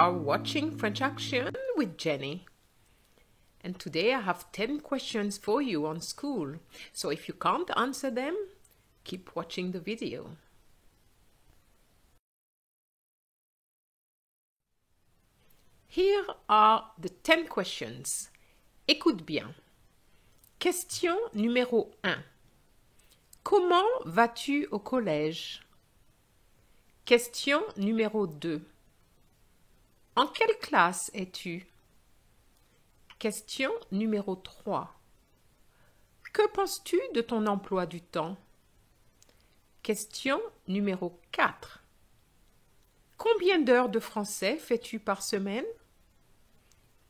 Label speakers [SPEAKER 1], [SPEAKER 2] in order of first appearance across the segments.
[SPEAKER 1] are watching French Action with Jenny. And today I have 10 questions for you on school. So if you can't answer them, keep watching the video. Here are the 10 questions. Écoute bien. Question numéro 1. Comment vas-tu au collège? Question numéro 2. En quelle classe es-tu? Question numéro 3. Que penses-tu de ton emploi du temps? Question numéro 4. Combien d'heures de français fais-tu par semaine?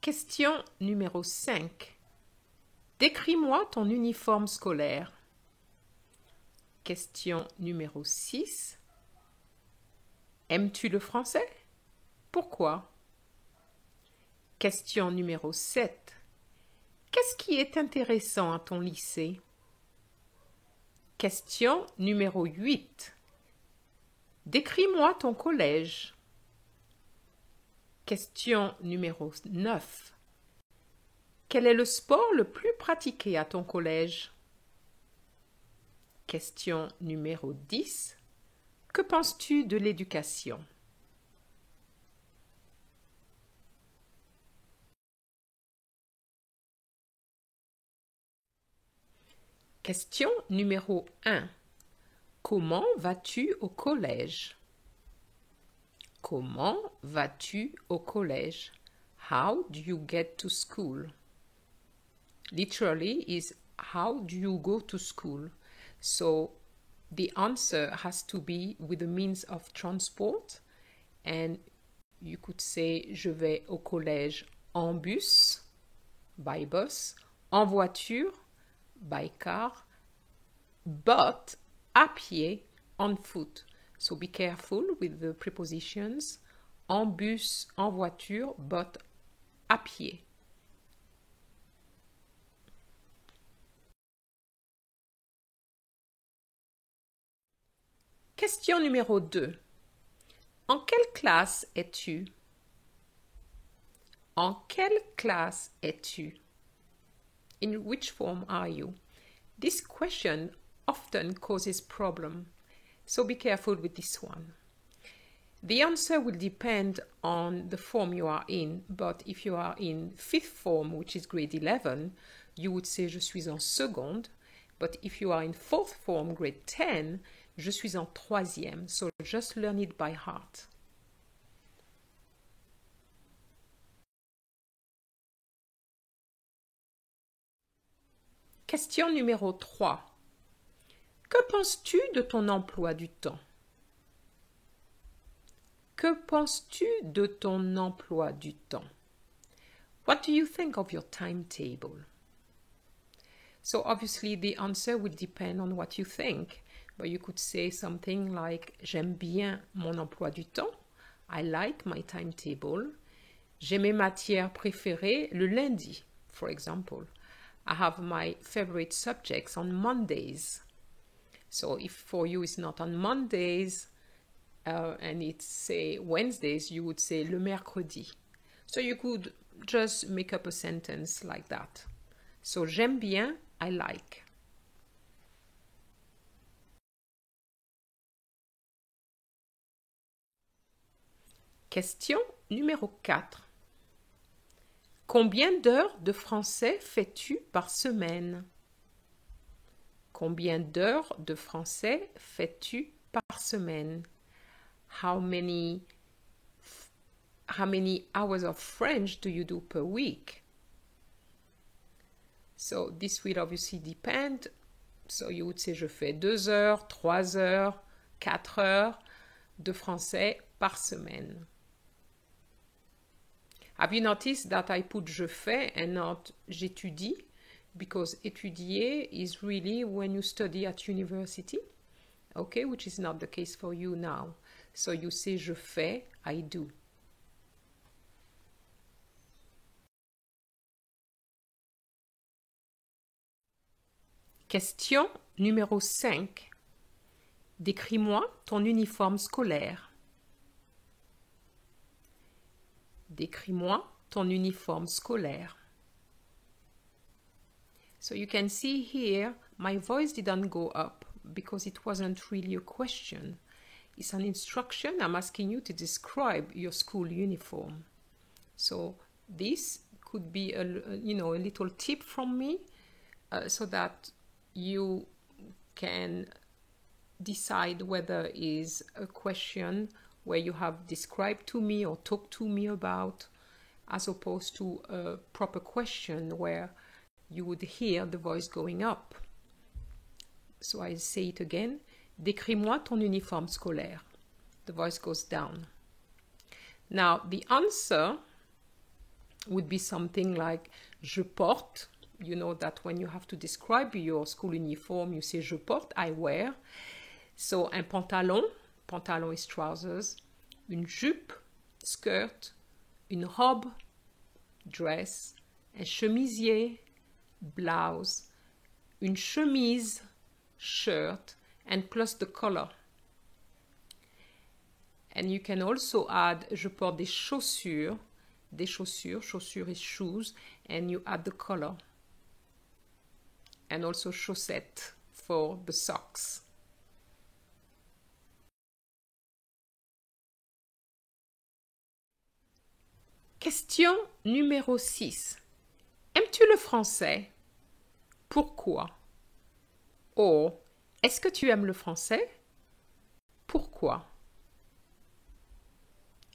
[SPEAKER 1] Question numéro 5. Décris-moi ton uniforme scolaire. Question numéro 6. Aimes-tu le français? Pourquoi? Question numéro 7. Qu'est-ce qui est intéressant à ton lycée? Question numéro 8. Décris-moi ton collège. Question numéro 9. Quel est le sport le plus pratiqué à ton collège? Question numéro 10. Que penses-tu de l'éducation? Question numéro 1. Comment vas-tu au collège? Comment vas-tu au collège? How do you get to school? Literally is how do you go to school? So the answer has to be with the means of transport, and you could say je vais au collège en bus, by bus, en voiture, by car, but à pied, on foot. So be careful with the prepositions en bus, en voiture, but à pied. Question numéro 2. En quelle classe es-tu? En quelle classe es-tu? In which form are you? This question often causes problem, so be careful with this one. The answer will depend on the form you are in, but if you are in 5th form, which is grade 11, you would say je suis en seconde, but if you are in 4th form, grade 10, je suis en 3e, so just learn it by heart. Question numéro 3. Que penses-tu de ton emploi du temps? Que penses-tu de ton emploi du temps? What do you think of your timetable? So obviously the answer will depend on what you think, but you could say something like j'aime bien mon emploi du temps. I like my timetable. J'ai mes matières préférées le lundi, for example. I have my favorite subjects on Mondays. So if for you it's not on Mondays and it's say Wednesdays, you would say le mercredi. So you could just make up a sentence like that. So j'aime bien, I like. Question numéro 4. Combien d'heures de français fais-tu par semaine? Combien d'heures de français fais-tu par semaine? How many hours of French do you do per week? So this will obviously depend. So you would say je fais 2 heures, 3 heures, 4 heures de français par semaine. Have you noticed that I put je fais and not j'étudie? Because étudier is really when you study at university, okay, which is not the case for you now. So you say je fais, I do. Question numéro 5. Décris-moi ton uniforme scolaire. Décris-moi ton uniforme scolaire. So you can see here, my voice didn't go up because it wasn't really a question. It's an instruction. I'm asking you to describe your school uniform. So this could be a little tip from me so that you can decide whether is a question where you have described to me or talked to me about, as opposed to a proper question where you would hear the voice going up. So I say it again. Décris-moi ton uniforme scolaire. The voice goes down. Now, the answer would be something like je porte. You know that when you have to describe your school uniform, you say je porte, I wear. So, un pantalon, pantalon is trousers, une jupe, skirt, une robe, dress, un chemisier, blouse, une chemise, shirt, and plus the color. And you can also add, je porte des chaussures, chaussures is shoes, and you add the color. And also chaussettes for the socks. Question numéro 6. Aimes-tu le français? Pourquoi? Or, est-ce que tu aimes le français? Pourquoi?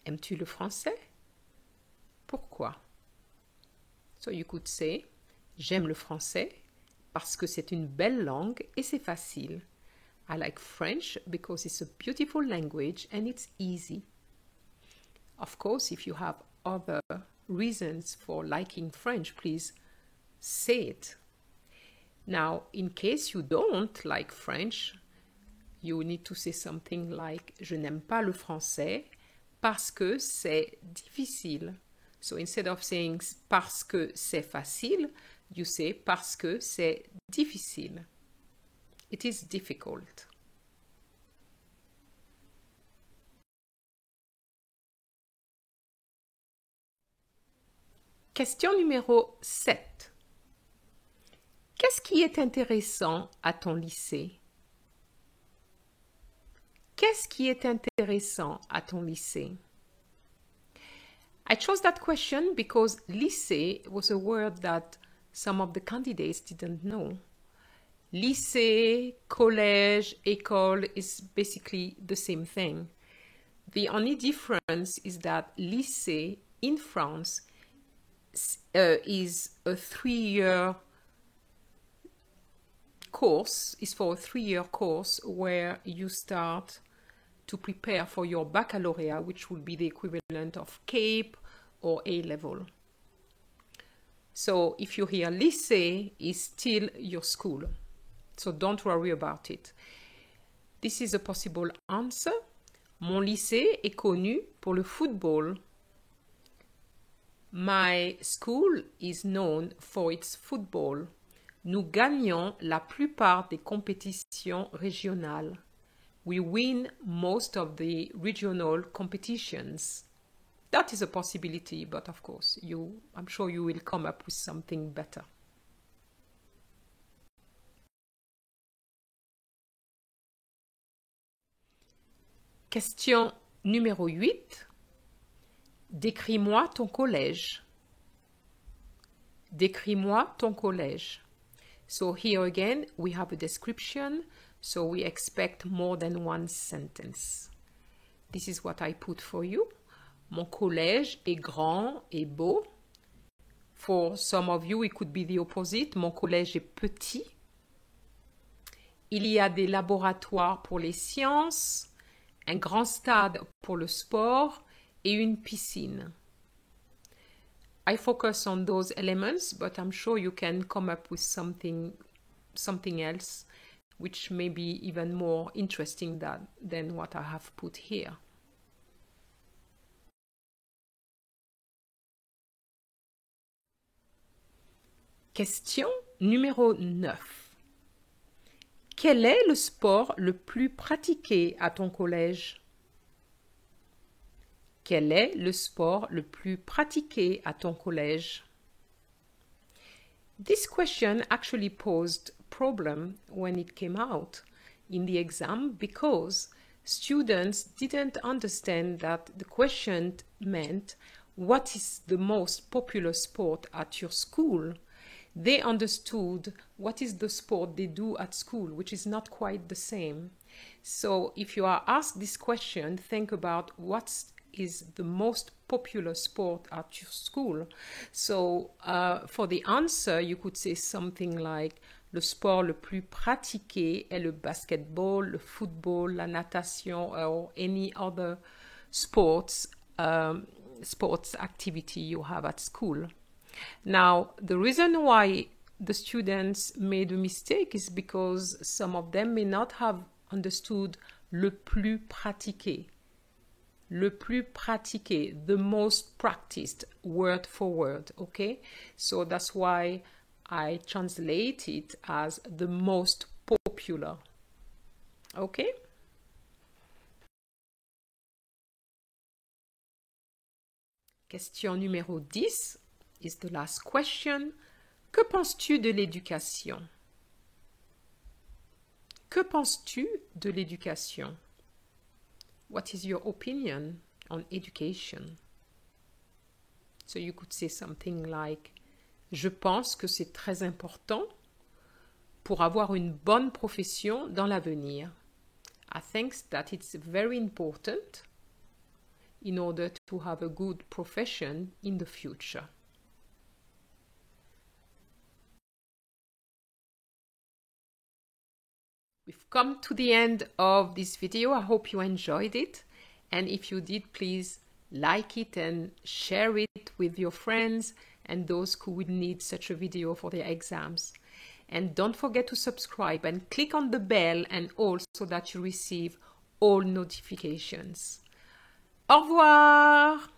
[SPEAKER 1] Aimes-tu le français? Pourquoi? So you could say, j'aime le français parce que c'est une belle langue et c'est facile. I like French because it's a beautiful language and it's easy. Of course, if you have other reasons for liking French, please say it. Now, in case you don't like French, you need to say something like je n'aime pas le français parce que c'est difficile. So instead of saying parce que c'est facile, you say parce que c'est difficile. It is difficult. Question numéro 7. Qu'est-ce qui est intéressant à ton lycée? Qu'est-ce qui est intéressant à ton lycée? I chose that question because lycée was a word that some of the candidates didn't know. Lycée, collège, école is basically the same thing. The only difference is that lycée in France is a 3-year course, is for a 3-year course where you start to prepare for your baccalaureate, which will be the equivalent of CAPE or A-level. So if you hear lycée, is still your school. So don't worry about it. This is a possible answer. Mon lycée est connu pour le football. My school is known for its football. Nous gagnons la plupart des compétitions régionales. We win most of the regional competitions. That is a possibility, but of course, I'm sure you will come up with something better. Question numéro 8. Décris-moi ton collège. Décris-moi ton collège. So here again, we have a description, so we expect more than one sentence. This is what I put for you. Mon collège est grand et beau. For some of you, it could be the opposite. Mon collège est petit. Il y a des laboratoires pour les sciences, un grand stade pour le sport et une piscine. I focus on those elements, but I'm sure you can come up with something else which may be even more interesting than what I have put here. Question numéro 9. Quel est le sport le plus pratiqué à ton collège? Quel est le sport le plus pratiqué à ton collège? This question actually posed problem when it came out in the exam because students didn't understand that the question meant what is the most popular sport at your school. They understood what is the sport they do at school, which is not quite the same. So if you are asked this question, think about what is the most popular sport at your school. So for the answer, you could say something like le sport le plus pratiqué est le basketball, le football, la natation, or any other sports activity you have at school. Now, the reason why the students made a mistake is because some of them may not have understood le plus pratiqué. Le plus pratiqué, the most practiced, word for word, okay? So that's why I translate it as the most popular, okay? Question numéro 10 is the last question. Que penses-tu de l'éducation? Que penses-tu de l'éducation? What is your opinion on education? So you could say something like, je pense que c'est très important pour avoir une bonne profession dans l'avenir. I think that it's very important in order to have a good profession in the future. We've come to the end of this video. I hope you enjoyed it. And if you did, please like it and share it with your friends and those who would need such a video for their exams. And don't forget to subscribe and click on the bell and all so that you receive all notifications. Au revoir!